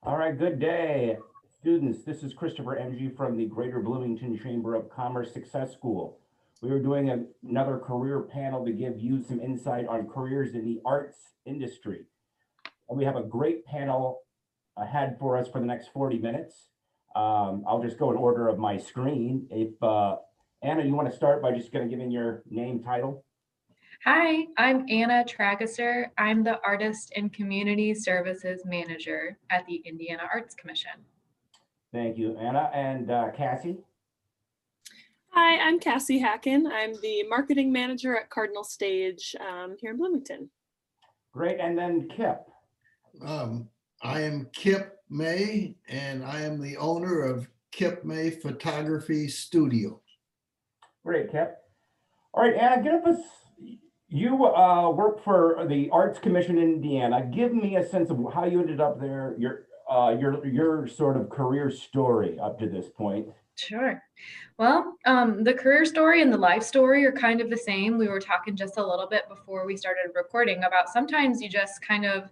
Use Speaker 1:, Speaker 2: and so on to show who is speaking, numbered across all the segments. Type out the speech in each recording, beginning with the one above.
Speaker 1: All right, good day, students. This is Christopher Emge from the Greater Bloomington Chamber of Commerce Success School. We are doing another career panel to give you some insight on careers in the arts industry. And we have a great panel ahead for us for the next 40 minutes. I'll just go in order of my screen. If Anna, you want to start by just going to giving your name, title?
Speaker 2: Hi, I'm Anna Tragesser. I'm the Artist and Community Services Manager at the Indiana Arts Commission.
Speaker 1: Thank you, Anna. And Cassie?
Speaker 3: Hi, I'm Cassie Hakken. I'm the marketing manager at Cardinal Stage here in Bloomington.
Speaker 1: Great. And then Kip.
Speaker 4: I am Kip May, and I am the owner of Kip May Photography Studio.
Speaker 1: Great, Kip. All right, Anna, give us, you work for the Arts Commission in Indiana. Give me a sense of how you ended up there, your sort of career story up to this point.
Speaker 2: Sure. Well, the career story and the life story are kind of the same. We were talking just a little bit before we started recording about sometimes you just kind of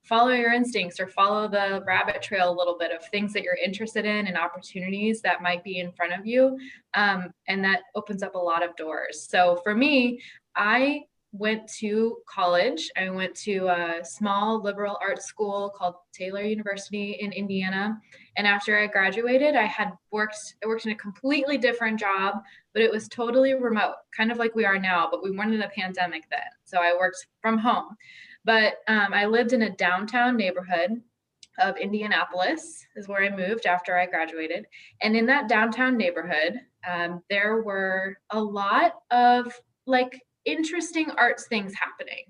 Speaker 2: follow your instincts or follow the rabbit trail a little bit of things that you're interested in and opportunities that might be in front of you. And that opens up a lot of doors. So for me, I went to college. I went to a small liberal arts school called Taylor University in Indiana. And after I graduated, I worked in a completely different job, but it was totally remote, kind of like we are now, but we weren't in a pandemic then. So I worked from home. But I lived in a downtown neighborhood of Indianapolis is where I moved after I graduated. And in that downtown neighborhood, there were a lot of like interesting arts things happening.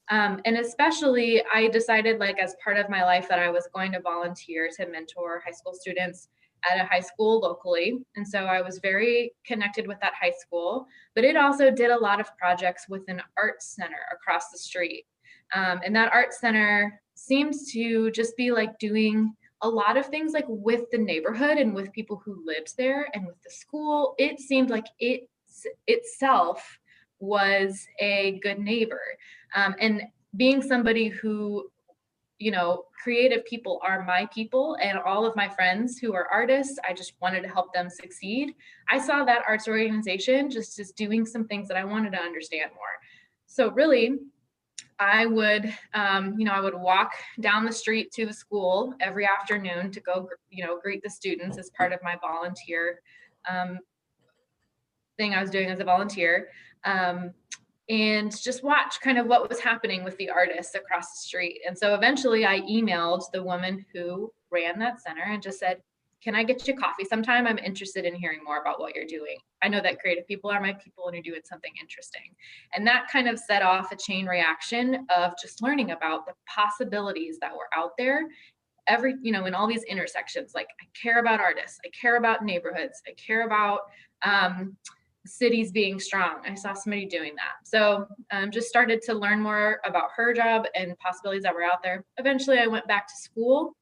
Speaker 2: And especially I decided like as part of my life that I was going to volunteer to mentor high school students at a high school locally. And so I was very connected with that high school, but it also did a lot of projects with an arts center across the street. And that arts center seems to just be like doing a lot of things like with the neighborhood and with people who lived there and with the school. It seemed like it itself was a good neighbor. And being somebody who, you know, creative people are my people and all of my friends who are artists, I just wanted to help them succeed. I saw that arts organization just as doing some things that I wanted to understand more. So really, I would, I would walk down the street to the school every afternoon to go, greet the students as part of my volunteer thing I was doing as a volunteer, and just watch kind of what was happening with the artists across the street. And so eventually I emailed the woman who ran that center and just said, can I get you coffee sometime? I'm interested in hearing more about what you're doing. I know that creative people are my people and you're doing something interesting. And that kind of set off a chain reaction of just learning about the possibilities that were out there in all these intersections. Like I care about artists, I care about neighborhoods, I care about cities being strong. I saw somebody doing that. So just started to learn more about her job and possibilities that were out there. Eventually I went back to school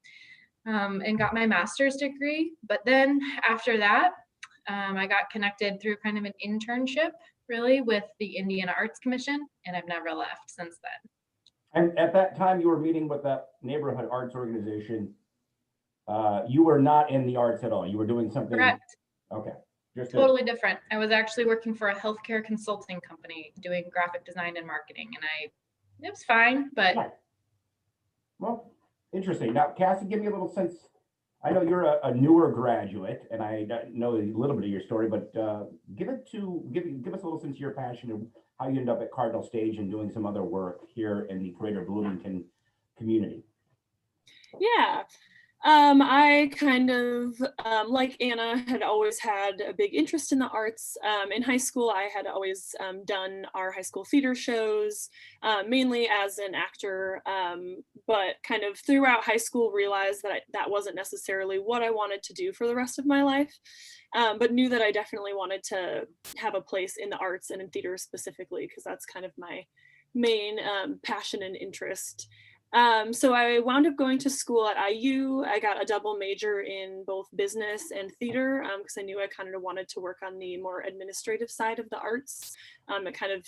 Speaker 2: and got my master's degree. But then after that, I got connected through kind of an internship really with the Indiana Arts Commission, and I've never left since then.
Speaker 1: And at that time you were meeting with that neighborhood arts organization. You were not in the arts at all. You were doing something.
Speaker 2: Correct.
Speaker 1: Okay. Just
Speaker 2: totally different. I was actually working for a healthcare consulting company doing graphic design and marketing, and it was fine, but.
Speaker 1: Yeah. Well, interesting. Now, Cassie, give me a little sense. I know you're a newer graduate, and I know a little bit of your story, but give us a little sense of your passion and how you end up at Cardinal Stage and doing some other work here in the Greater Bloomington community.
Speaker 3: Yeah. I kind of, like Anna, had always had a big interest in the arts. In high school, I had always done our high school theater shows, mainly as an actor, but kind of throughout high school realized that that wasn't necessarily what I wanted to do for the rest of my life, but knew that I definitely wanted to have a place in the arts and in theater specifically, because that's kind of my main passion and interest. So I wound up going to school at IU. I got a double major in both business and theater because I knew I kind of wanted to work on the more administrative side of the arts. It kind of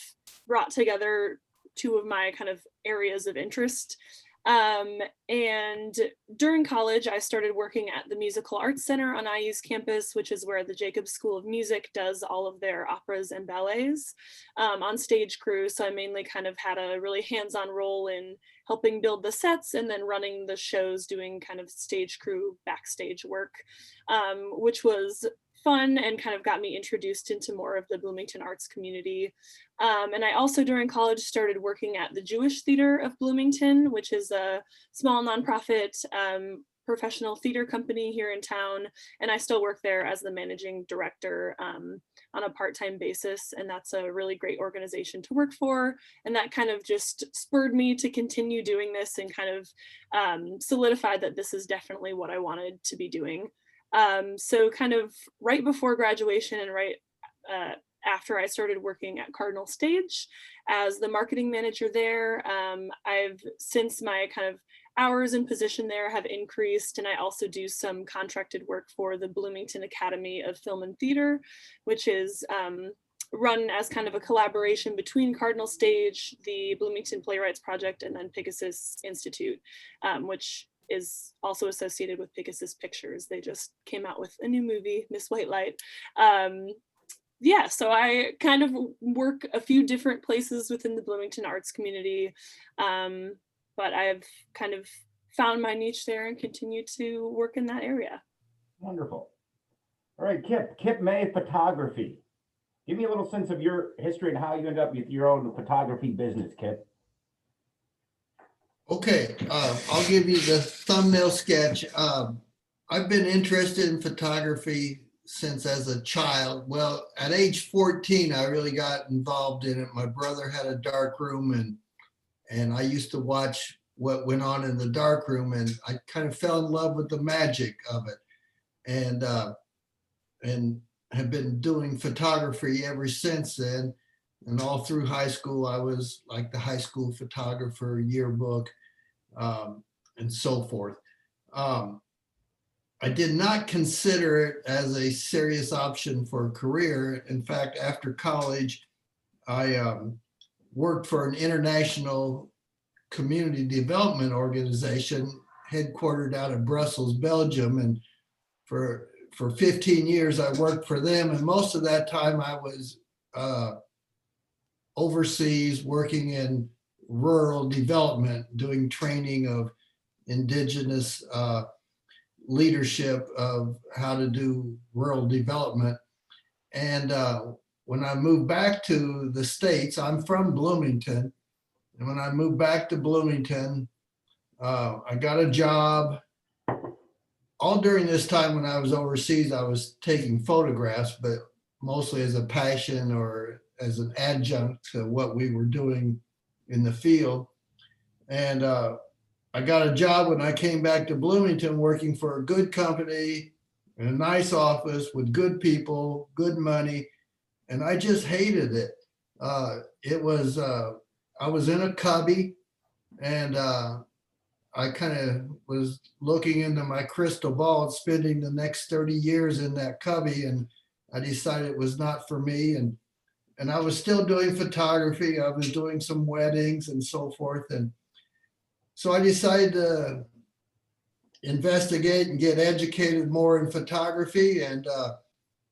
Speaker 3: brought together two of my kind of areas of interest. And during college, I started working at the Musical Arts Center on IU's campus, which is where the Jacobs School of Music does all of their operas and ballets, on stage crew. So I mainly kind of had a really hands-on role in helping build the sets and then running the shows, doing kind of stage crew backstage work, which was fun and kind of got me introduced into more of the Bloomington arts community. And I also during college started working at the Jewish Theater of Bloomington, which is a small nonprofit professional theater company here in town. And I still work there as the managing director on a part-time basis. And that's a really great organization to work for. And that kind of just spurred me to continue doing this and kind of solidified that this is definitely what I wanted to be doing. So kind of right before graduation and right after I started working at Cardinal Stage as the marketing manager there, I've since my kind of hours and position there have increased, and I also do some contracted work for the Bloomington Academy of Film and Theater, which is run as kind of a collaboration between Cardinal Stage, the Bloomington Playwrights Project, and then Pegasus Institute, which is also associated with Pegasus Pictures. They just came out with a new movie, Miss White Light. Yeah, so I kind of work a few different places within the Bloomington arts community, but I've kind of found my niche there and continue to work in that area.
Speaker 1: Wonderful. All right, Kip May Photography. Give me a little sense of your history and how you ended up with your own photography business, Kip.
Speaker 4: Okay, I'll give you the thumbnail sketch. I've been interested in photography since as a child. Well, at age 14, I really got involved in it. My brother had a dark room and I used to watch what went on in the dark room, and I kind of fell in love with the magic of it. And have been doing photography ever since then. And all through high school, I was like the high school photographer yearbook, and so forth. I did not consider it as a serious option for a career. In fact, after college, I worked for an international community development organization headquartered out of Brussels, Belgium. And for 15 years, I worked for them. And most of that time I was overseas working in rural development, doing training of indigenous leadership of how to do rural development. And when I moved back to the States, I'm from Bloomington. And when I moved back to Bloomington, I got a job. All during this time when I was overseas, I was taking photographs, but mostly as a passion or as an adjunct to what we were doing in the field. And I got a job when I came back to Bloomington working for a good company in a nice office with good people, good money. And I just hated it. I was in a cubby, and I kind of was looking into my crystal ball and spending the next 30 years in that cubby. And I decided it was not for me. And I was still doing photography. I was doing some weddings and so forth. And so I decided to investigate and get educated more in photography. And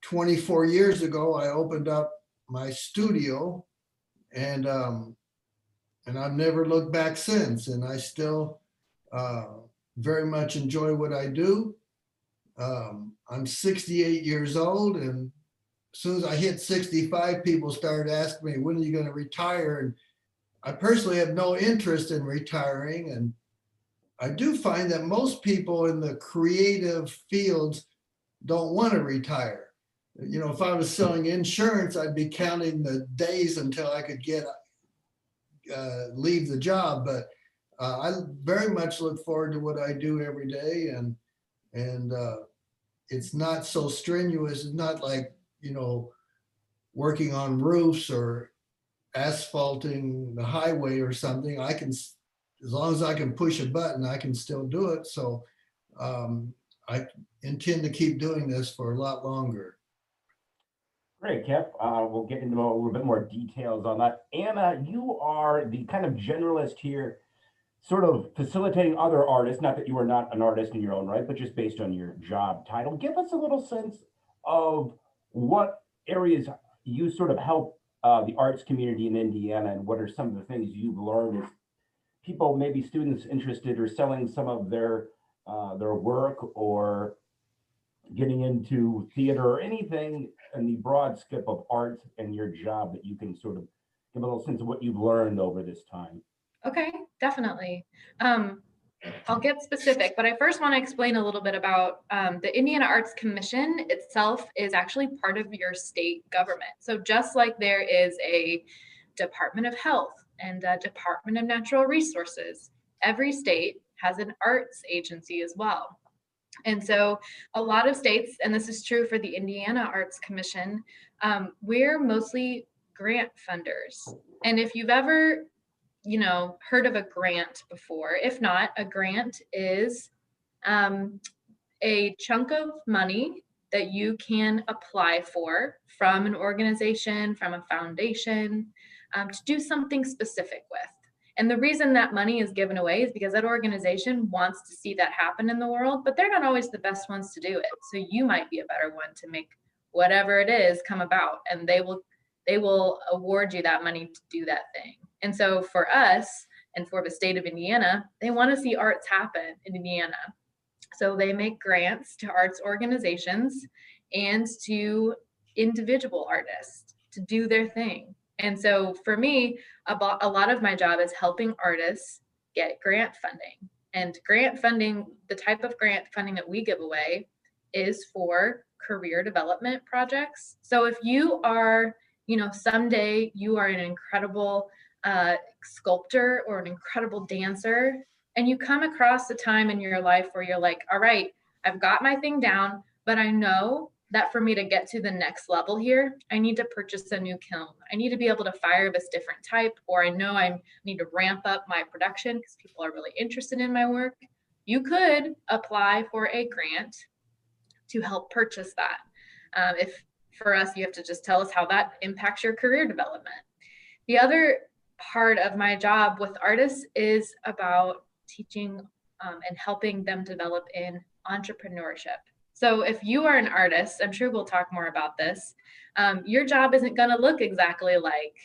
Speaker 4: 24 years ago, I opened up my studio, and I've never looked back since. And I still very much enjoy what I do. I'm 68 years old, and as soon as I hit 65, people started asking me, when are you going to retire? And I personally have no interest in retiring. And I do find that most people in the creative fields don't want to retire. You know, if I was selling insurance, I'd be counting the days until I could leave the job. But I very much look forward to what I do every day. And it's not so strenuous. It's not like, you know, working on roofs or asphalting the highway or something. I can, as long as I can push a button, I can still do it. So I intend to keep doing this for a lot longer.
Speaker 1: Great, Kip. We'll get into a little bit more details on that. Anna, you are the kind of generalist here sort of facilitating other artists, not that you are not an artist in your own right, but just based on your job title. Give us a little sense of what areas you sort of help the arts community in Indiana, and what are some of the things you've learned as people, maybe students interested or selling some of their work, or getting into theater, or anything in the broad scope of art and your job that you can sort of give a little sense of what you've learned over this time.
Speaker 2: Okay, definitely. Um, I'll get specific, but I first want to explain a little bit about the Indiana Arts Commission itself is actually part of your state government. So just like there is a Department of Health and a Department of Natural Resources, every state has an arts agency as well. And so a lot of states, and this is true for the Indiana Arts Commission, we're mostly grant funders. And if you've ever heard of a grant before. If not, a grant is a chunk of money that you can apply for from an organization, from a foundation, to do something specific with. And the reason that money is given away is because that organization wants to see that happen in the world, but they're not always the best ones to do it. So you might be a better one to make whatever it is come about, and they will award you that money to do that thing. And so for us and for the state of Indiana, they want to see arts happen in Indiana. So they make grants to arts organizations and to individual artists to do their thing. And so for me, a lot of my job is helping artists get grant funding. And grant funding, the type of grant funding that we give away is for career development projects. So if you are, someday you are an incredible sculptor or an incredible dancer, and you come across a time in your life where you're like, all right, I've got my thing down, but I know that for me to get to the next level here, I need to purchase a new kiln. I need to be able to fire this different type, or I know I need to ramp up my production because people are really interested in my work. You could apply for a grant to help purchase that. If for us, you have to just tell us how that impacts your career development. The other part of my job with artists is about teaching and helping them develop in entrepreneurship. So if you are an artist, I'm sure we'll talk more about this, your job isn't going to look exactly like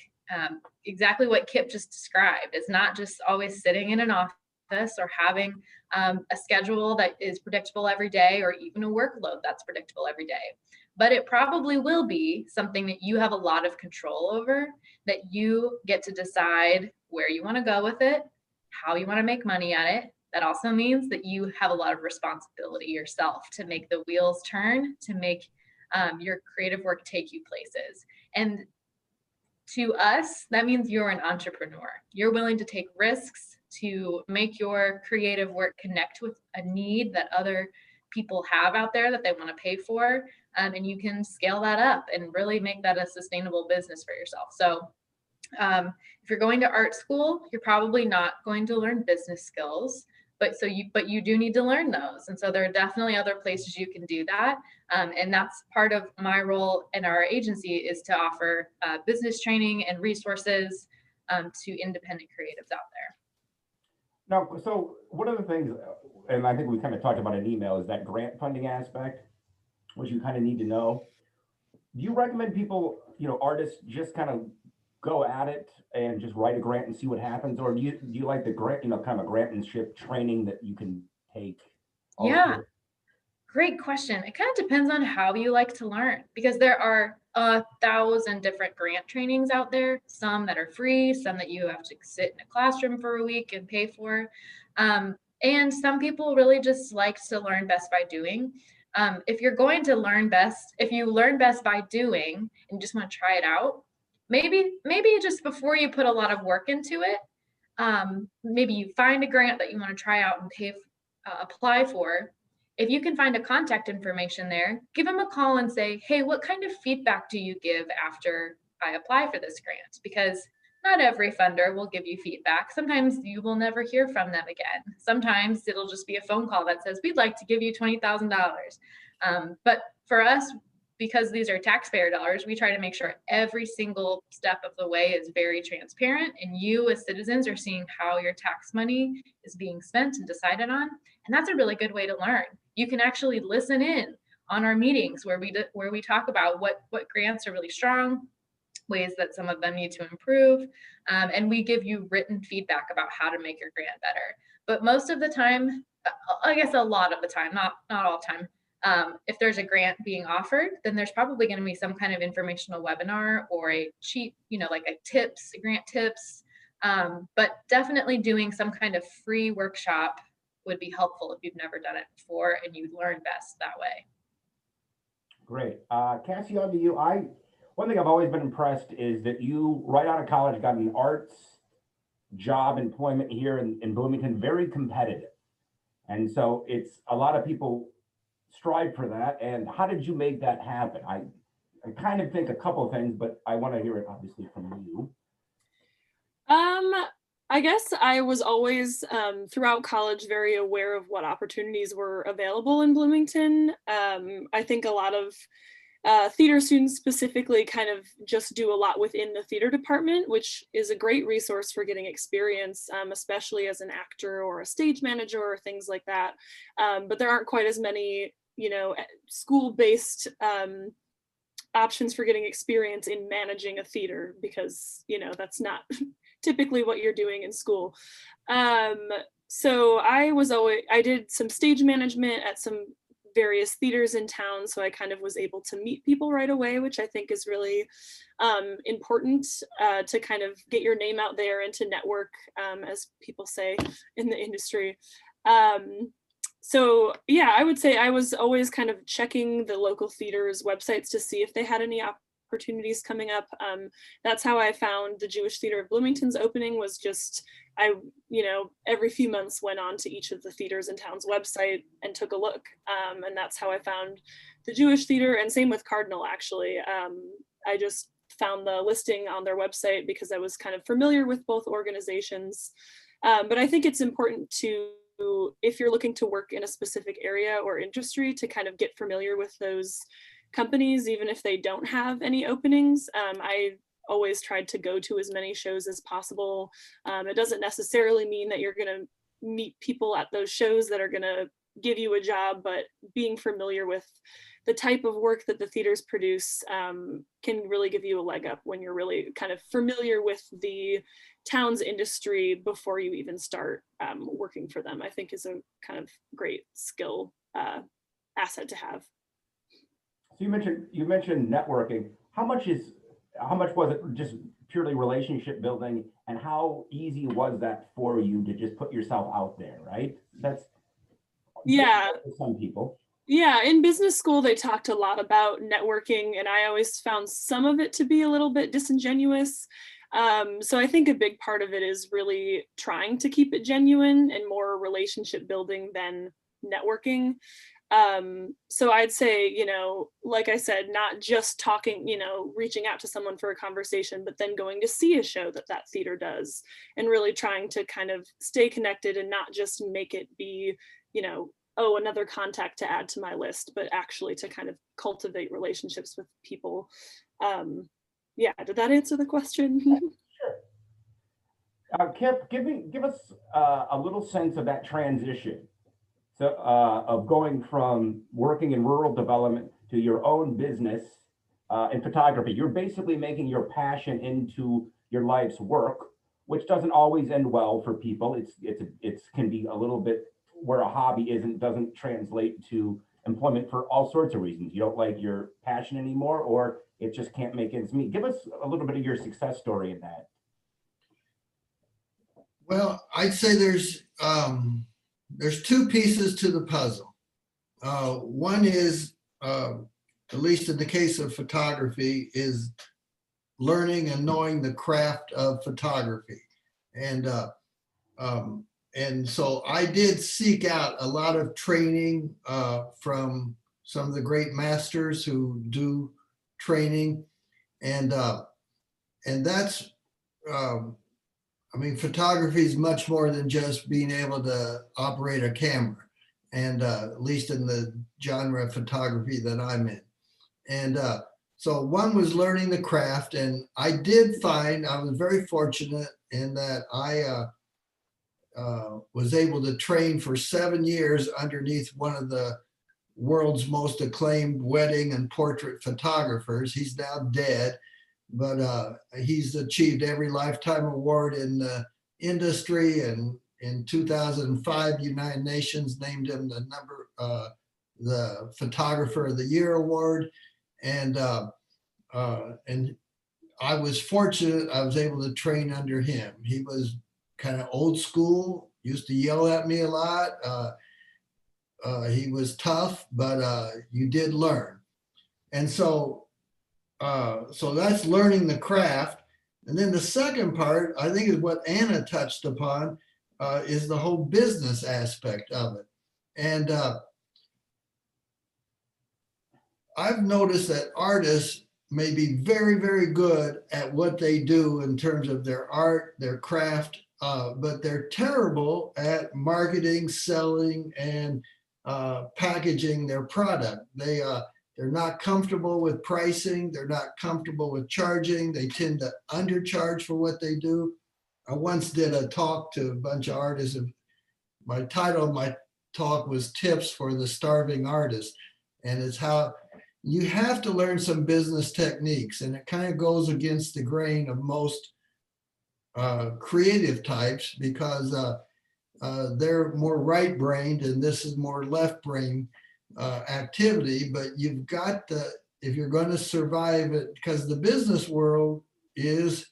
Speaker 2: exactly what Kip just described. It's not just always sitting in an office or having a schedule that is predictable every day, or even a workload that's predictable every day. But it probably will be something that you have a lot of control over, that you get to decide where you want to go with it, how you want to make money at it. That also means that you have a lot of responsibility yourself to make the wheels turn, to make your creative work take you places. And to us, that means you're an entrepreneur. You're willing to take risks to make your creative work connect with a need that other people have out there that they want to pay for. And you can scale that up and really make that a sustainable business for yourself. So if you're going to art school, you're probably not going to learn business skills, but you do need to learn those. And so there are definitely other places you can do that. And that's part of my role in our agency, is to offer business training and resources to independent creatives out there.
Speaker 1: Now, so one of the things, and I think we kind of talked about in email, is that grant funding aspect, which you kind of need to know. Do you recommend people, artists, just kind of go at it and just write a grant and see what happens? Or do you like the grant, kind of grantmanship training that you can take also?
Speaker 2: Yeah, great question. It kind of depends on how you like to learn, because there are 1,000 different grant trainings out there, some that are free, some that you have to sit in a classroom for a week and pay for. And some people really just like to learn best by doing. If you're going to learn best, if you learn best by doing and just want to try it out, maybe just before you put a lot of work into it, maybe you find a grant that you want to try out and apply for. If you can find a contact information there, give them a call and say, hey, what kind of feedback do you give after I apply for this grant? Because not every funder will give you feedback. Sometimes you will never hear from them again. Sometimes it'll just be a phone call that says, we'd like to give you $20,000. But for us, because these are taxpayer dollars, we try to make sure every single step of the way is very transparent, and you as citizens are seeing how your tax money is being spent and decided on. And that's a really good way to learn. You can actually listen in on our meetings where we talk about what grants are really strong, ways that some of them need to improve, and we give you written feedback about how to make your grant better. But most of the time, I guess a lot of the time, not all the time, if there's a grant being offered, then there's probably going to be some kind of informational webinar or a cheap, like a grant tips. But definitely doing some kind of free workshop would be helpful if you've never done it before, and you learn best that way.
Speaker 1: Great. Cassie, on to you. One thing I've always been impressed is that you, right out of college, got an arts job employment here in Bloomington, very competitive. And so it's a lot of people strive for that. And how did you make that happen? I kind of think a couple of things, but I want to hear it obviously from you.
Speaker 3: I guess I was always throughout college very aware of what opportunities were available in Bloomington. I think a lot of theater students specifically kind of just do a lot within the theater department, which is a great resource for getting experience, especially as an actor or a stage manager or things like that. But there aren't quite as many, school-based options for getting experience in managing a theater, because, that's not typically what you're doing in school. So I did some stage management at some various theaters in town, so I kind of was able to meet people right away, which I think is really important to kind of get your name out there and to network, as people say in the industry. So yeah, I would say I was always kind of checking the local theaters' websites to see if they had any opportunities coming up. That's how I found the Jewish Theater of Bloomington's opening, was just, every few months went on to each of the theaters in town's website and took a look. And that's how I found the Jewish Theater, and same with Cardinal, actually. I just found the listing on their website because I was kind of familiar with both organizations. But I think it's important to, if you're looking to work in a specific area or industry, to kind of get familiar with those companies, even if they don't have any openings. I always tried to go to as many shows as possible. It doesn't necessarily mean that you're going to meet people at those shows that are going to give you a job, but being familiar with the type of work that the theaters produce can really give you a leg up when you're really kind of familiar with the town's industry before you even start working for them. I think is a kind of great skill asset to have.
Speaker 1: So you mentioned networking. How much was it just purely relationship building, and how easy was that for you to just put yourself out there, right? That's for some people.
Speaker 3: Yeah, in business school, they talked a lot about networking, and I always found some of it to be a little bit disingenuous. So I think a big part of it is really trying to keep it genuine and more relationship building than networking. So I'd say, like I said, not just talking, reaching out to someone for a conversation, but then going to see a show that theater does, and really trying to kind of stay connected and not just make it be, oh, another contact to add to my list, but actually to kind of cultivate relationships with people. Did that answer the question?
Speaker 1: Sure. Kip, give us a little sense of that transition. So of going from working in rural development to your own business in photography. You're basically making your passion into your life's work, which doesn't always end well for people. It can be a little bit where a hobby doesn't translate to employment for all sorts of reasons. You don't like your passion anymore, or it just can't make ends meet. Give us a little bit of your success story in that.
Speaker 4: Well, I'd say there's two pieces to the puzzle. One is, at least in the case of photography, is learning and knowing the craft of photography. And so I did seek out a lot of training from some of the great masters who do training. And that's, photography is much more than just being able to operate a camera, and at least in the genre of photography that I'm in. And so one was learning the craft. And I did find, I was very fortunate in that I was able to train for 7 years underneath one of the world's most acclaimed wedding and portrait photographers. He's now dead, but he's achieved every lifetime award in the industry. And in 2005, United Nations named him the Photographer of the Year award. And I was fortunate. I was able to train under him. He was kind of old school, used to yell at me a lot. He was tough, but you did learn. And so that's learning the craft. And then the second part, I think, is what Anna touched upon, is the whole business aspect of it. And I've noticed that artists may be very, very good at what they do in terms of their art, their craft, but they're terrible at marketing, selling, and packaging their product. They're not comfortable with pricing. They're not comfortable with charging. They tend to undercharge for what they do. I once did a talk to a bunch of artists. And my title of my talk was Tips for the Starving Artist. And it's how you have to learn some business techniques. And it kind of goes against the grain of most creative types, because they're more right-brained and this is more left-brain activity. But you've got to, if you're going to survive it, because the business world is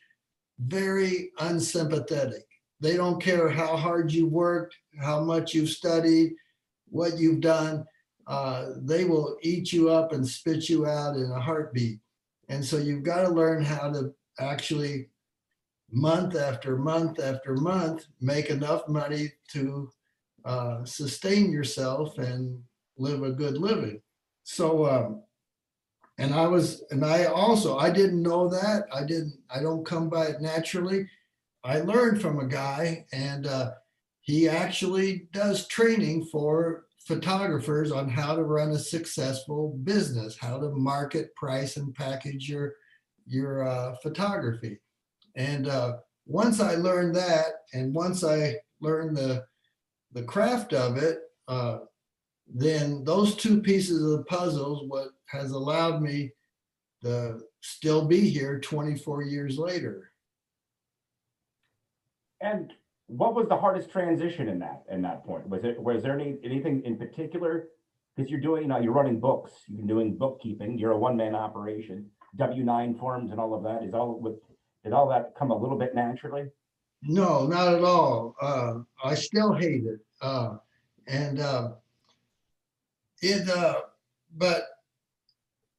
Speaker 4: very unsympathetic. They don't care how hard you worked, how much you've studied, what you've done. They will eat you up and spit you out in a heartbeat. And so you've got to learn how to actually, month after month after month, make enough money to sustain yourself and live a good living. So, I didn't know that. I don't come by it naturally. I learned from a guy, and he actually does training for photographers on how to run a successful business, how to market, price, and package your photography. And once I learned that, and once I learned the craft of it, then those two pieces of the puzzle, what has allowed me to still be here 24 years later.
Speaker 1: And what was the hardest transition in that point? Was there anything in particular? Because you're doing, you're running books, you're doing bookkeeping, you're a one-man operation, W-9 forms and all of that. Did all that come a little bit naturally?
Speaker 4: No, not at all. I still hate it. But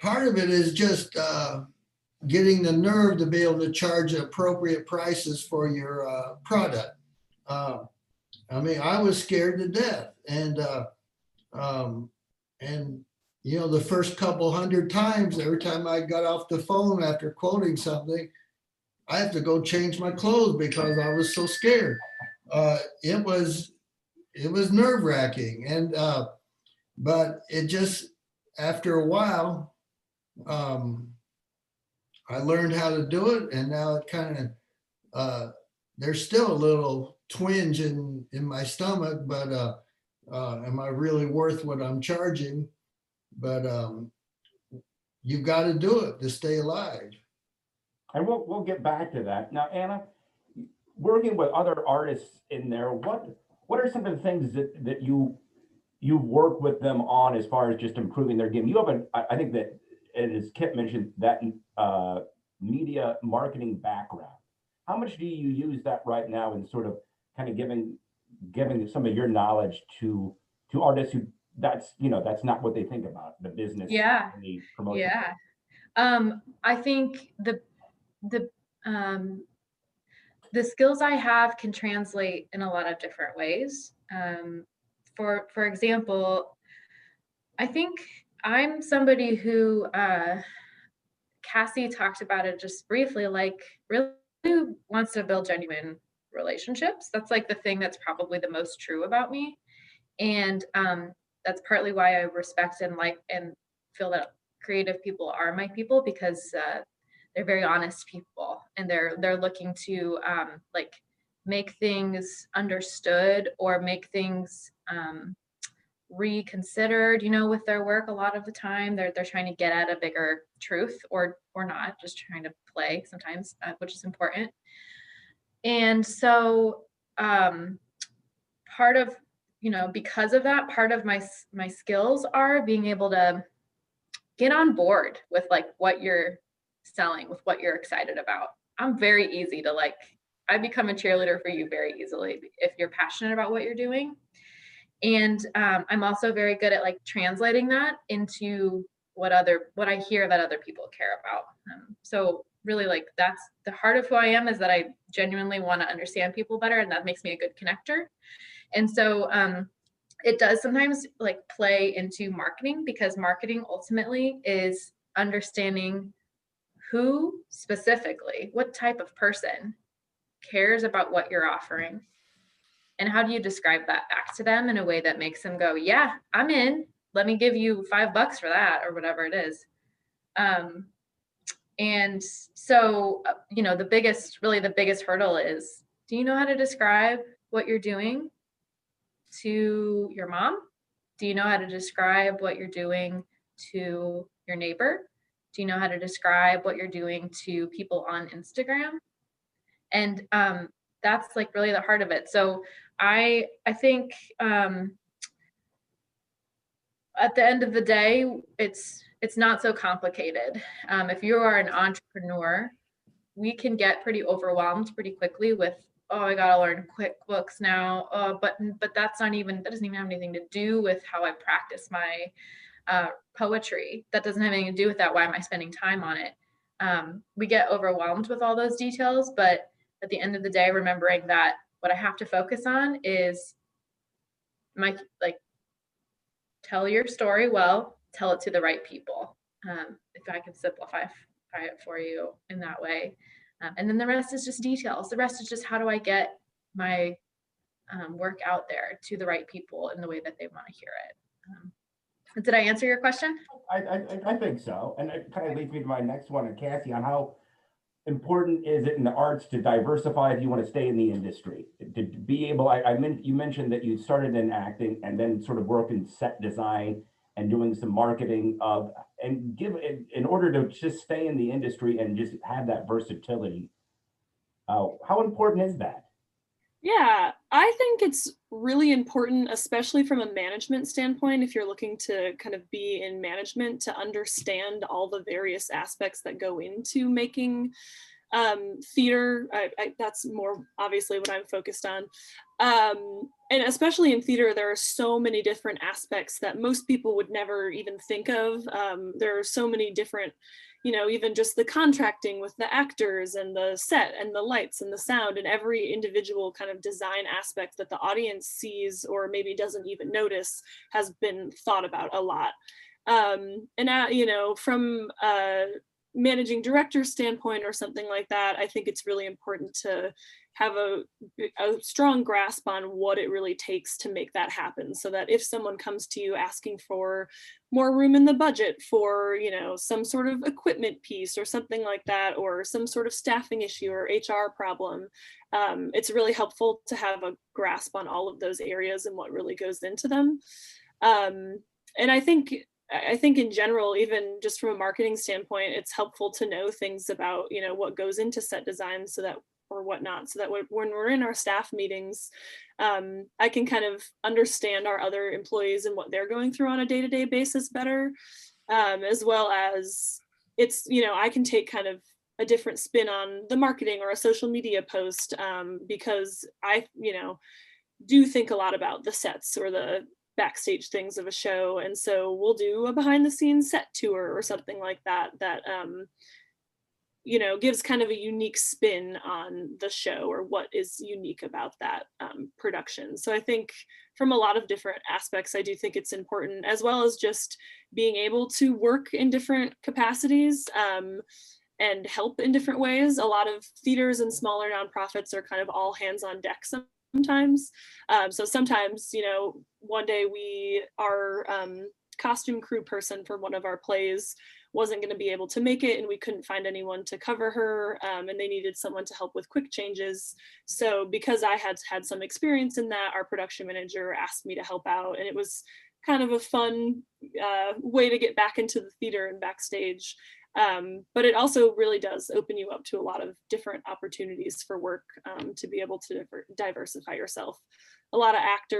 Speaker 4: part of it is just getting the nerve to be able to charge appropriate prices for your product. I mean, I was scared to death, and the first couple hundred times, every time I got off the phone after quoting something, I have to go change my clothes because I was so scared. It was nerve-wracking, and but it just, after a while, I learned how to do it, and now it kind of there's still a little twinge in my stomach, but am I really worth what I'm charging? But you've got to do it to stay alive.
Speaker 1: And we'll get back to that. Now, Anna, working with other artists in there, what are some of the things that you work with them on as far as just improving their game? You have I think that, as Kip mentioned, that media marketing background. How much do you use that right now in sort of kind of giving some of your knowledge to artists who that's not what they think about, the business and the promotion?
Speaker 2: I think the skills I have can translate in a lot of different ways. For example, I think I'm somebody who Cassie talked about it just briefly, like really wants to build genuine relationships. That's like the thing that's probably the most true about me. And that's partly why I respect and like and feel that creative people are my people, because they're very honest people, and they're looking to like make things understood or make things reconsidered, with their work. A lot of the time they're trying to get at a bigger truth, or not, just trying to play sometimes, which is important. And so part of, because of that, part of my skills are being able to get on board with like what you're selling, with what you're excited about. I'm very easy to I become a cheerleader for you very easily if you're passionate about what you're doing. And I'm also very good at like translating that into what I hear that other people care about. So really, like, that's the heart of who I am, is that I genuinely want to understand people better, and that makes me a good connector. And so it does sometimes like play into marketing, because marketing ultimately is understanding who specifically, what type of person cares about what you're offering, and how do you describe that back to them in a way that makes them go, yeah, I'm in, let me give you $5 for that, or whatever it is. And so, the biggest hurdle is, do you know how to describe what you're doing to your mom? Do you know how to describe what you're doing to your neighbor? Do you know how to describe what you're doing to people on Instagram? And that's like really the heart of it. So I think at the end of the day, it's not so complicated. If you are an entrepreneur, we can get pretty overwhelmed pretty quickly with, oh, I gotta learn QuickBooks now. But that doesn't even have anything to do with how I practice my poetry. That doesn't have anything to do with that. Why am I spending time on it? We get overwhelmed with all those details, but at the end of the day, remembering that what I have to focus on is tell your story well, tell it to the right people. If I can simplify it for you in that way. And then the rest is just details. The rest is just, how do I get my work out there to the right people in the way that they want to hear it. Did I answer your question?
Speaker 1: I think so. And it kind of leads me to my next one, and Cassie, on how important is it in the arts to diversify if you want to stay in the industry? To be able, you mentioned that you started in acting and then sort of work in set design and doing some marketing in order to just stay in the industry and just have that versatility. How important is that?
Speaker 3: Yeah, I think it's really important, especially from a management standpoint, if you're looking to kind of be in management, to understand all the various aspects that go into making theater. That's more obviously what I'm focused on. And especially in theater, there are so many different aspects that most people would never even think of. There are so many different, even just the contracting with the actors and the set and the lights and the sound, and every individual kind of design aspect that the audience sees or maybe doesn't even notice has been thought about a lot. And from managing director standpoint or something like that, I think it's really important to have a strong grasp on what it really takes to make that happen, so that if someone comes to you asking for more room in the budget for some sort of equipment piece or something like that, or some sort of staffing issue or HR problem, it's really helpful to have a grasp on all of those areas and what really goes into them. And I think in general, even just from a marketing standpoint, it's helpful to know things about, what goes into set design, so that, or whatnot, so that when we're in our staff meetings, I can kind of understand our other employees and what they're going through on a day-to-day basis better, as well as it's, I can take kind of a different spin on the marketing or a social media post, because I, do think a lot about the sets or the backstage things of a show. And so we'll do a behind the scenes set tour or something like that gives kind of a unique spin on the show, or what is unique about that production. So I think from a lot of different aspects, I do think it's important, as well as just being able to work in different capacities and help in different ways. A lot of theaters and smaller nonprofits are kind of all hands on deck sometimes. So sometimes, one day we are costume crew person for one of our plays wasn't going to be able to make it, and we couldn't find anyone to cover her, and they needed someone to help with quick changes. So because I had had some experience in that, our production manager asked me to help out, and it was kind of a fun way to get back into the theater and backstage. But it also really does open you up to a lot of different opportunities for work, to be able to diversify yourself.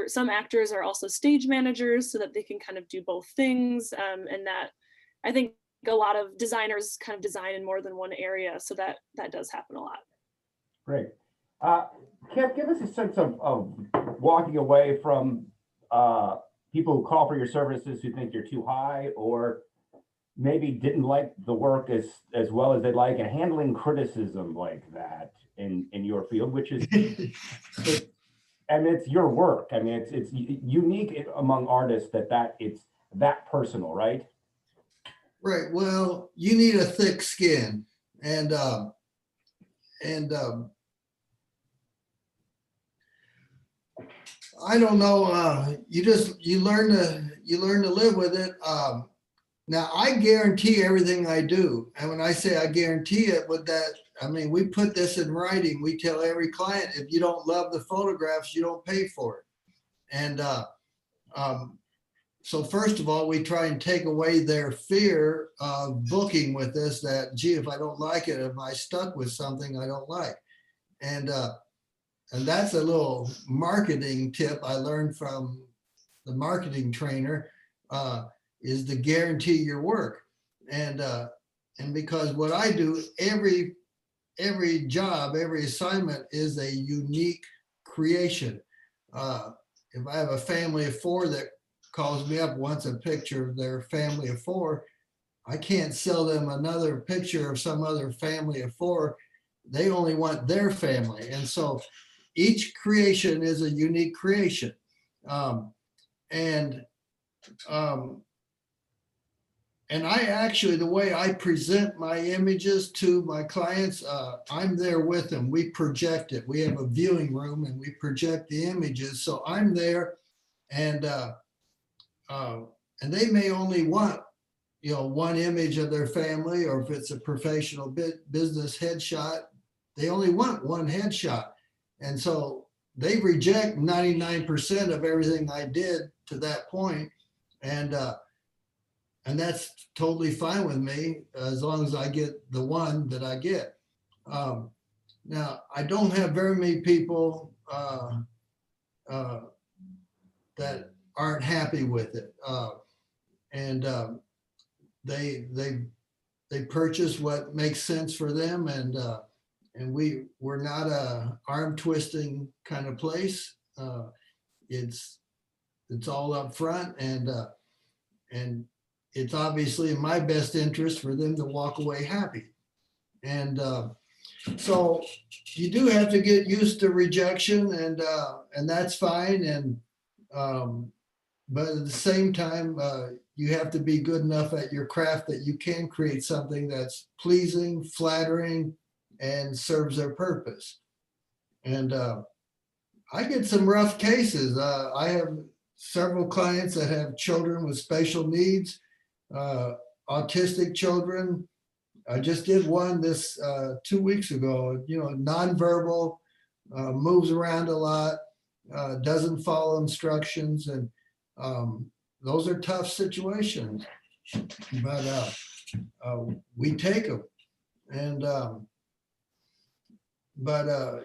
Speaker 3: Some actors are also stage managers so that they can kind of do both things. And that, I think a lot of designers kind of design in more than one area. So that does happen a lot.
Speaker 1: Great. Kip, give us a sense of walking away from people who call for your services who think you're too high, or maybe didn't like the work as well as they'd like, and handling criticism like that in your field, which is, and it's your work. I mean, it's unique among artists that it's that personal, right?
Speaker 4: Right. Well, you need a thick skin, and I don't know. You learn to live with it. Now I guarantee everything I do, and when I say I guarantee it, with that I mean we put this in writing. We tell every client, if you don't love the photographs, you don't pay for it. And so first of all, we try and take away their fear of booking with us. That, gee, if I don't like it, if I stuck with something I don't like, and that's a little marketing tip I learned from the marketing trainer, is to guarantee your work. And because what I do, every job, every assignment is a unique creation. If I have a family of four that calls me up, wants a picture of their family of four, I can't sell them another picture of some other family of four. They only want their family. And so each creation is a unique creation. And I actually, the way I present my images to my clients, I'm there with them. We project it. We have a viewing room and we project the images. So I'm there, and they may only want, one image of their family, or if it's a professional business headshot, they only want one headshot. And so they reject 99% of everything I did to that point. And that's totally fine with me, as long as I get the one that I get. Now, I don't have very many people that aren't happy with it. And they purchase what makes sense for them. And we're not a arm twisting kind of place. It's all up front, and it's obviously in my best interest for them to walk away happy. And so you do have to get used to rejection, and that's fine. And but at the same time, you have to be good enough at your craft that you can create something that's pleasing, flattering, and serves their purpose. And I get some rough cases. I have several clients that have children with special needs, autistic children. I just did one this 2 weeks ago, nonverbal, moves around a lot, doesn't follow instructions. And those are tough situations, but we take them. And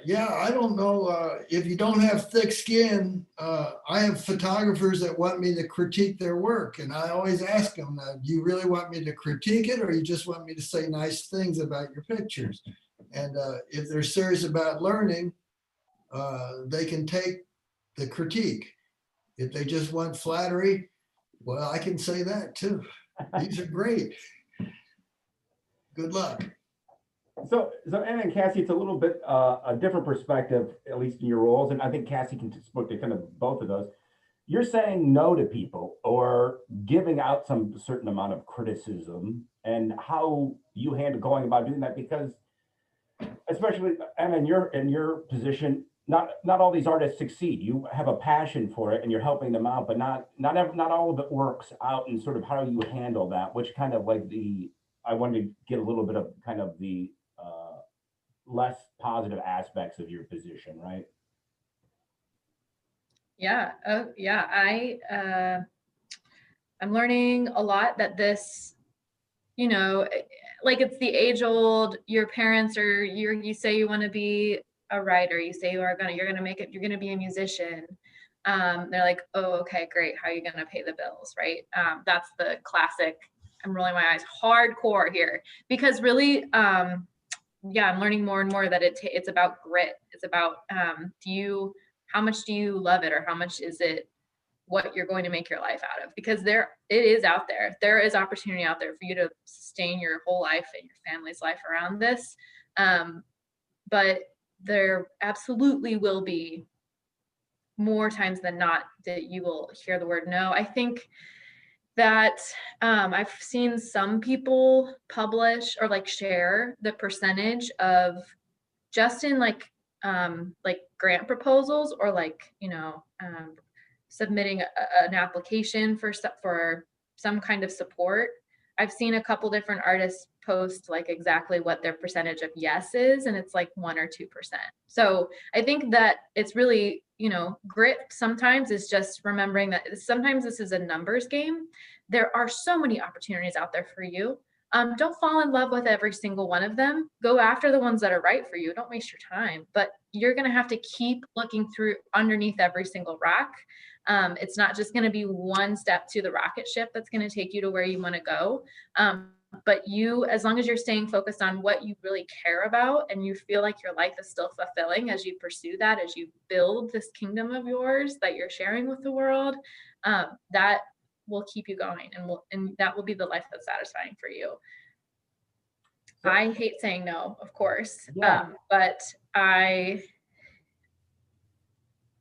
Speaker 4: yeah, I don't know, if you don't have thick skin. I have photographers that want me to critique their work, and I always ask them, do you really want me to critique it, or you just want me to say nice things about your pictures? And if they're serious about learning, they can take the critique. If they just want flattery, well, I can say that too. These are great. Good luck.
Speaker 1: So Anna and Cassie, it's a little bit a different perspective, at least in your roles, and I think Cassie can speak to kind of both of those. You're saying no to people, or giving out some certain amount of criticism, and how you handle going about doing that, because especially Anna, in your position, not all these artists succeed. You have a passion for it and you're helping them out, but not all of it works out. And sort of how you handle that, which kind of like I wanted to get a little bit of kind of the less positive aspects of your position, right?
Speaker 2: Yeah. Oh, yeah. I'm learning a lot that this, you know, like it's the age old, your parents are, you say you want to be a writer, you say you're gonna make it, you're gonna be a musician. They're like, oh, okay, great. How are you gonna pay the bills, right? That's the classic, I'm rolling my eyes hardcore here, because really, yeah, I'm learning more and more that it's about grit. It's about, how much do you love it, or how much is it what you're going to make your life out of? Because it is out there. There is opportunity out there for you to sustain your whole life and your family's life around this. But there absolutely will be more times than not that you will hear the word no. I think that I've seen some people publish or like share the percentage of just in like grant proposals, or like, submitting an application for some kind of support. I've seen a couple different artists post like exactly what their percentage of yes is, and it's like 1 or 2%. So I think that it's really, grit sometimes is just remembering that sometimes this is a numbers game. There are so many opportunities out there for you. Don't fall in love with every single one of them. Go after the ones that are right for you. Don't waste your time, but you're going to have to keep looking through underneath every single rock. It's not just going to be one step to the rocket ship that's going to take you to where you want to go. But you, as long as you're staying focused on what you really care about, and you feel like your life is still fulfilling as you pursue that, as you build this kingdom of yours that you're sharing with the world, that will keep you going, and that will be the life that's satisfying for you.
Speaker 1: So,
Speaker 2: I hate saying no, of course,
Speaker 1: yeah.
Speaker 2: but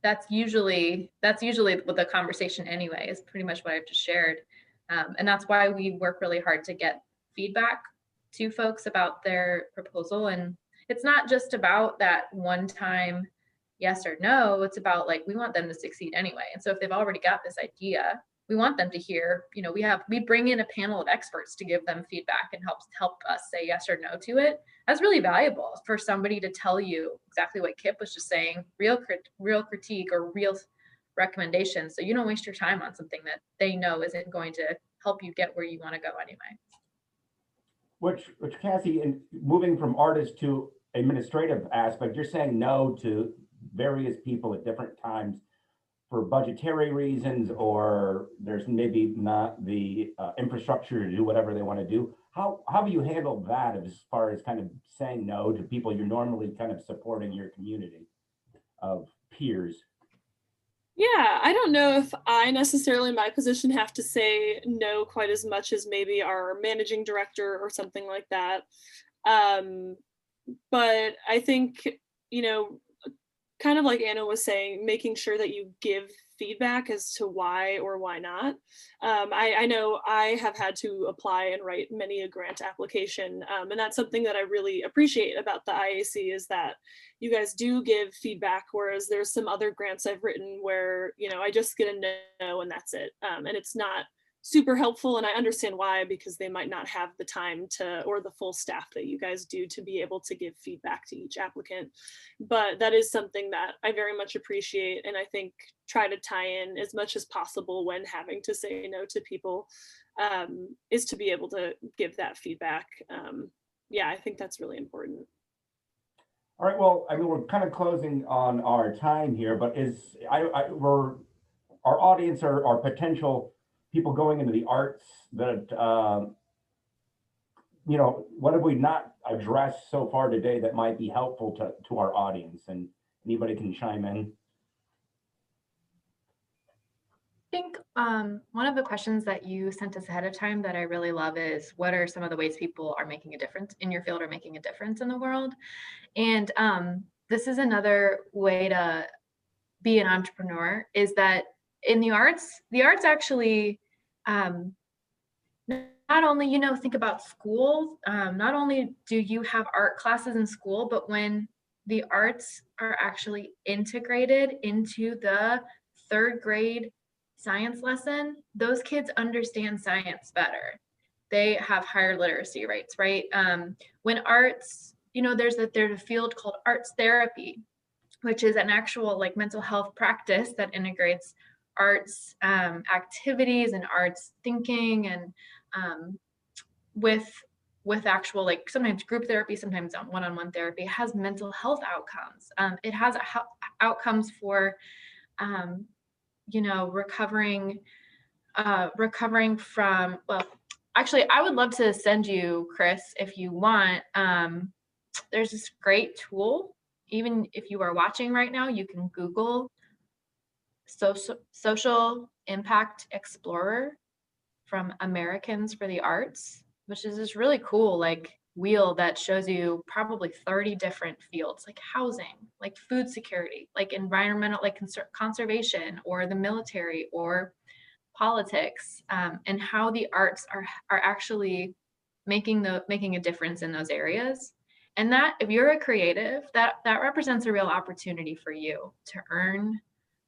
Speaker 2: that's usually what the conversation anyway is, pretty much what I've just shared. And that's why we work really hard to get feedback to folks about their proposal. And it's not just about that one time yes or no, it's about like, we want them to succeed anyway. And so if they've already got this idea, we want them to hear, we bring in a panel of experts to give them feedback and help us say yes or no to it. That's really valuable for somebody to tell you exactly what Kip was just saying, real critique or real recommendations. So you don't waste your time on something that they know isn't going to help you get where you want to go anyway.
Speaker 1: Which Cassie, in moving from artist to administrative aspect, you're saying no to various people at different times for budgetary reasons, or there's maybe not the infrastructure to do whatever they want to do. How have you handled that as far as kind of saying no to people you're normally kind of supporting your community of peers?
Speaker 3: Yeah, I don't know if I necessarily in my position have to say no quite as much as maybe our managing director or something like that. But I think, kind of like Anna was saying, making sure that you give feedback as to why or why not. I know I have had to apply and write many a grant application, and that's something that I really appreciate about the IAC, is that you guys do give feedback, whereas there's some other grants I've written where, I just get a no and that's it. And it's not super helpful, and I understand why, because they might not have the time to, or the full staff that you guys do, to be able to give feedback to each applicant. But that is something that I very much appreciate, and I think try to tie in as much as possible when having to say no to people, is to be able to give that feedback. Yeah, I think that's really important.
Speaker 1: All right, well, I mean, we're kind of closing on our time here, but we're our audience are potential people going into the arts that, what have we not addressed so far today that might be helpful to our audience? And anybody can chime in.
Speaker 2: I think one of the questions that you sent us ahead of time that I really love is, what are some of the ways people are making a difference in your field or making a difference in the world? And this is another way to be an entrepreneur, is that in the arts actually, not only, think about schools, not only do you have art classes in school, but when the arts are actually integrated into the 3rd grade science lesson, those kids understand science better. They have higher literacy rates, right? When arts, there's a field called arts therapy, which is an actual like mental health practice that integrates arts activities and arts thinking and with actual, like, sometimes group therapy, sometimes one-on-one therapy, has mental health outcomes. It has outcomes for recovering from, well, actually, I would love to send you, Chris, if you want. There's this great tool. Even if you are watching right now, you can Google Social Impact Explorer from Americans for the Arts, which is this really cool like wheel that shows you probably 30 different fields, like housing, like food security, like environmental, like conservation, or the military, or politics, and how the arts are actually making a difference in those areas. And that, if you're a creative, that represents a real opportunity for you to earn,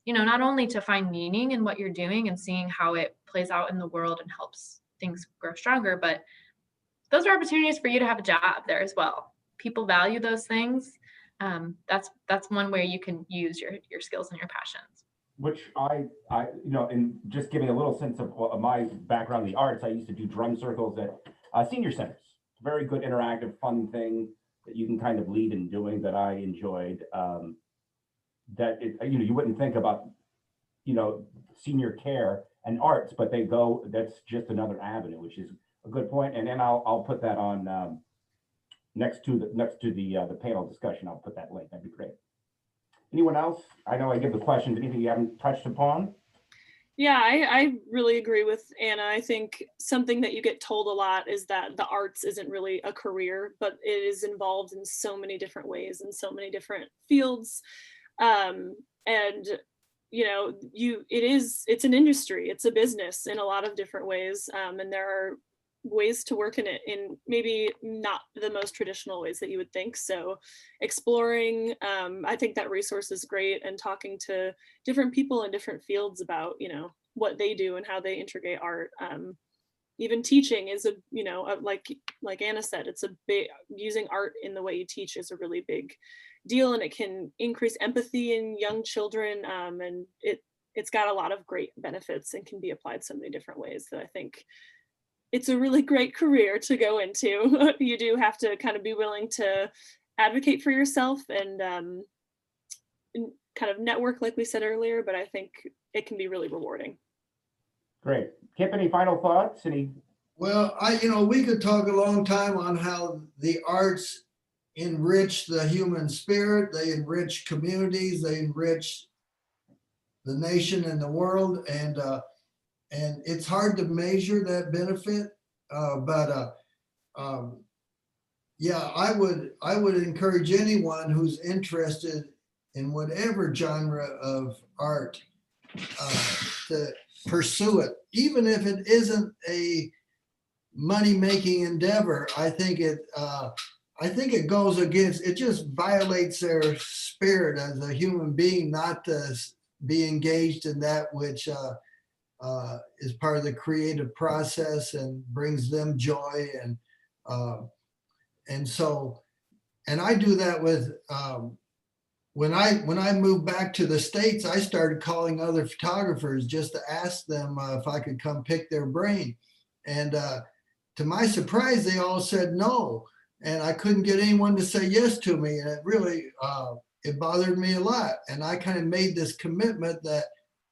Speaker 2: not only to find meaning in what you're doing and seeing how it plays out in the world and helps things grow stronger, but those are opportunities for you to have a job there as well. People value those things. That's one way you can use your skills and your passions.
Speaker 1: Which I and just giving a little sense of my background in the arts, I used to do drum circles at senior centers. Very good, interactive, fun thing that you can kind of lead in doing that I enjoyed. You wouldn't think about, senior care and arts, but that's just another avenue, which is a good point. And then I'll put that on next to the panel discussion. I'll put that link. That'd be great. Anyone else? I know I give the questions. Anything you haven't touched upon?
Speaker 3: Yeah, I really agree with Anna. I think something that you get told a lot is that the arts isn't really a career, but it is involved in so many different ways and so many different fields. And it's an industry, it's a business in a lot of different ways. And there are ways to work in it in maybe not the most traditional ways that you would think. So exploring, I think that resource is great, and talking to different people in different fields about, what they do and how they integrate art. Even teaching is like Anna said, it's a big, using art in the way you teach is a really big deal, and it can increase empathy in young children. And it's got a lot of great benefits and can be applied so many different ways that I think it's a really great career to go into. You do have to kind of be willing to advocate for yourself and kind of network, like we said earlier, but I think it can be really rewarding.
Speaker 1: Great. Kip, any final thoughts?
Speaker 4: Well, we could talk a long time on how the arts enrich the human spirit, they enrich communities, they enrich the nation and the world, and it's hard to measure that benefit, but I would encourage anyone who's interested in whatever genre of art to pursue it, even if it isn't a money-making endeavor. I think it goes against, it just violates their spirit as a human being not to be engaged in that which is part of the creative process and brings them joy. And I do that with, when I moved back to the States, I started calling other photographers just to ask them if I could come pick their brain. And to my surprise, they all said no. And I couldn't get anyone to say yes to me. And it really, it bothered me a lot. And I kind of made this commitment that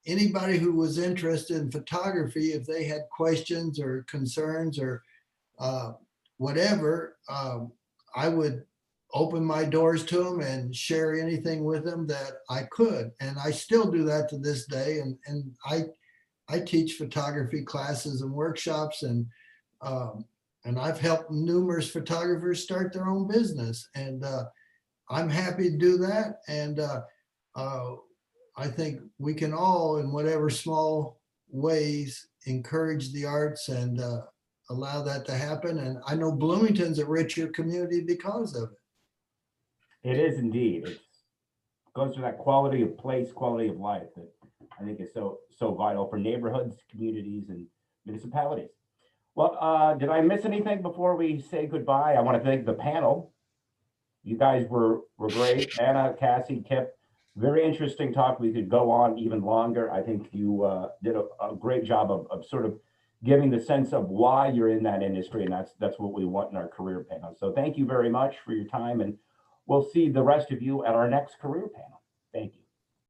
Speaker 4: anybody who was interested in photography, if they had questions or concerns or whatever, I would open my doors to them and share anything with them that I could. And I still do that to this day. And I teach photography classes and workshops, and I've helped numerous photographers start their own business. And I'm happy to do that. And I think we can all, in whatever small ways, encourage the arts and allow that to happen. And I know Bloomington's a richer community because of it.
Speaker 1: It is indeed. It goes to that quality of place, quality of life that I think is so vital for neighborhoods, communities, and municipalities. Well, did I miss anything before we say goodbye? I want to thank the panel. You guys were great. Anna, Cassie, Kip, very interesting talk. We could go on even longer. I think you did a great job of sort of giving the sense of why you're in that industry, and that's what we want in our career panel. So thank you very much for your time, and we'll see the rest of you at our next career panel. Thank you.